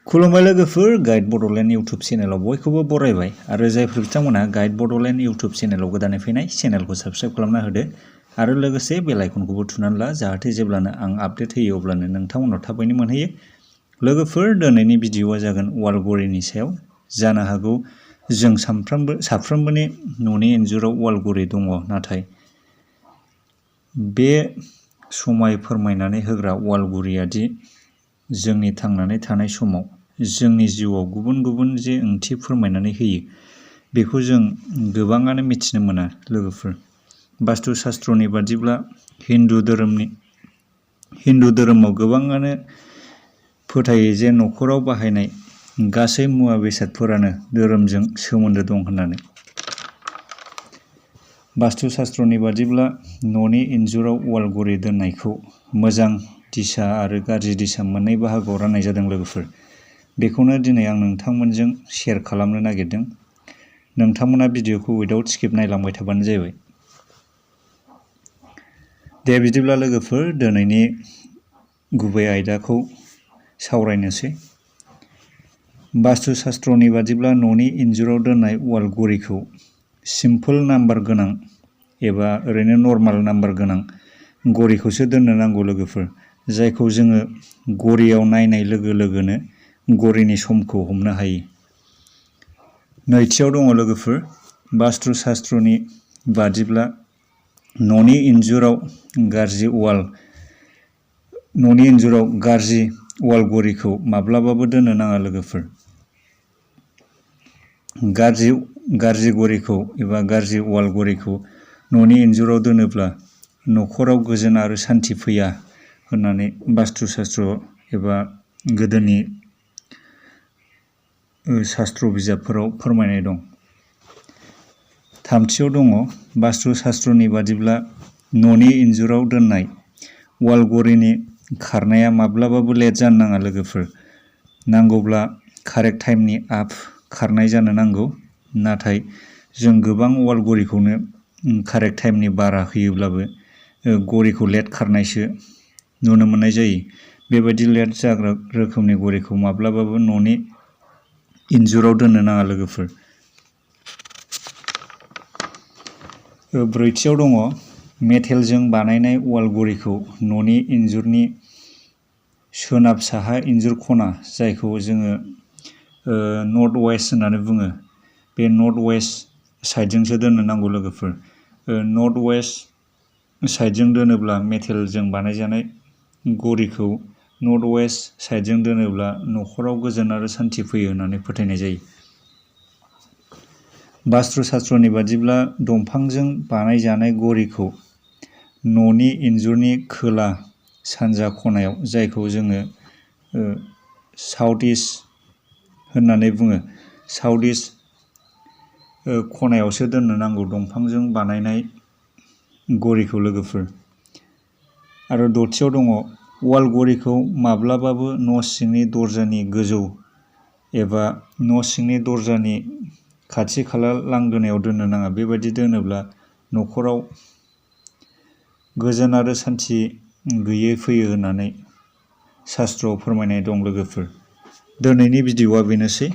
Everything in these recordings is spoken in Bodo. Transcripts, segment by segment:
खुलुमबाय लोगोफोर, गाइड बड'लेण्ड इउटुब चेनेलाव बयखौबो बरायबाय आरो जायफोर बिथांमोना गाइड बड'लेण्ड इउटुब चेनेलाव गोदानै फैनाय चेनेलखौ साबस्क्राइब खालामना होदो आरो लोगोसे बेल आइकनखौबो थुनानै ला जाहाथे जेब्लानो आं आपडेट होयो अब्लानो नोंथांमोनाव थाबैनो मोनहैयो। लोगोफोर, दिनैनि भिडिअआ जागोन वाल घरिनि सायाव। जानो हागौ जों साफ्रोमबोनि न'नि इन्जुराव वाल घरि दङ, नाथाय बे समाय फोरमायनानै होग्रा वाल घरिया दि जोंनि थांनानै थानाय समाव जोंनि जिउआव गुबुन गुबुन जे ओंथि फोरमायनानै होयो बेखौ जों गोबाङानो मिथिनो मोना। लोगोफोर, बास्तु शास्त्रनि बादिब्ला हिन्दु धोरोमाव गोबाङानो फोथायो जे न'खराव बाहायनाय गासै मुवा बेसादफोरानो धोरोमजों सोमोन्दो दं होननानै। बास्तु शास्त्रनि बादिब्ला न'नि इन्जुराव वाल घरि दोननायखौ मोजां दिशा आरो गाज्रि दिशा मोननै बाहागोआव राननाय जादों। लोगोफोर, बेखौनो दिनै आं नोंथांमोनजों शेयार खालामनो नागिरदों। नोंथांमोना भिडिअखौ उइदाउट स्किप नायलांबाय थाबानो जाबाय। दे बिदिब्ला लोगोफोर, दिनैनि गुबै आयदाखौ सावरायनोसै। बास्तु शास्त्रनि बादिब्ला न'नि इन्जुराव दोननाय वाल घरिखौ सिम्पोल नाम्बार गोनां एबा ओरैनो नर्माल नाम्बार गोनां घरिखौसो दोननो नांगौ। लोगोफोर, जायखौ जोङो घरियाव नायनाय लोगो लोगोनो घरिनि समखौ हमनो हायो। नैथियाव दङ लोगोफोर, बास्तु शास्त्रनि बादिब्ला न'नि इन्जुराव गाज्रि वाल घरिखौ माब्लाबाबो दोननो नाङा। लोगोफोर, गाज्रि घरिखौ एबा गाज्रि वाल घरिखौ न'नि इन्जुराव दोनोब्ला न'खराव गोजोन आरो सान्थि फैया होननानै बास्तु शास्त्र एबा गोदोनि शास्त्र बिजाबफोराव फोरमायनाय दं। थामथियाव दङ, बास्तु शास्त्रनि बादिब्ला न'नि इन्जुराव दोननाय वाल घरिनि खारनाया माब्लाबाबो लेट जानो नाङा। लोगोफोर, नांगौब्ला कारेक्ट टाइमनि आप खारनाय जानो नांगौ, नाथाय जों गोबां वाल घरिखौनो कारेक्ट टाइमनि बारा होयोब्लाबो घरिखौ लेट खारनायसो नुनो मोननाय जायो। बेबायदि लेट जाग्रा रोखोमनि घरिखौ माब्लाबाबो न'नि इन्जुराव दोननो नाङा। लोगोफोर, ब्रैथियाव दङ, मेटेलजों बानायनाय वाल घरिखौ न'नि इन्जुरनि सोनाब साहा इन्जुर खना, जायखौ जोङो नर्थ वेस्ट होननानै बुङो, बे नर्थ वेस्ट साइडजोंसो दोननो नांगौ। लोगोफोर, नर्थ वेस्ट साइडजों दोनोब्ला मेटेलजों बानायजानाय घरिखौ नर्थ वेस्ट साइडजों दोनोब्ला न'खराव गोजोन आरो सान्थि फैयो होननानै फोथायनाय जायो। बास्तु शास्त्रनि बादिब्ला दंफांजों बानायजानाय घरिखौ न'नि इन्जुरनि खोला सानजा खनायाव, जायखौ जोङो साउथ इस्ट होननानै बुङो, साउथ इस्ट खनायावसो दोननो नांगौ दंफांजों बानायनाय घरिखौ। लोगोफोर, आरो दथियाव दङ, वाल घरिखौ माब्लाबाबो न' सिंनि दरजानि गोजौ एबा न' सिंनि दरजानि खाथि खाला लांगोनायाव दोननो नाङा। बेबायदि दोनोब्ला न'खराव गोजोन आरो सान्थि गैयै फैयो होननानै शास्त्रआव फोरमायनाय दं। लोगोफोर, दिनैनि भिडिअआ बेनोसै,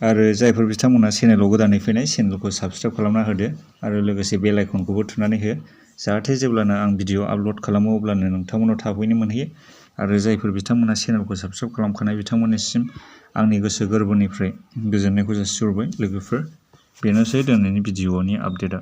आरो जायफोर बिथांमोना चेनेलाव गोदानै फैनाय चेनेलखौ साबस्क्राइब खालामना होदो आरो लोगोसे बेल आइकनखौबो थुनानै हो, जाहाथे जेब्लानो आं भिडिअ आपल'ड खालामो अब्लानो नोंथांमोनाव थाबैनो मोनहैयो। आरो जायफोर बिथांमोना चेनेलखौ साबस्क्राइब खालामखानाय बिथांमोननिसिम आंनि गोसो गोरबोनिफ्राय गोजोननायखौ जासिहरबाय। लोगोफोर, बेनोसै दिनैनि भिडिअनि आपडेटआ।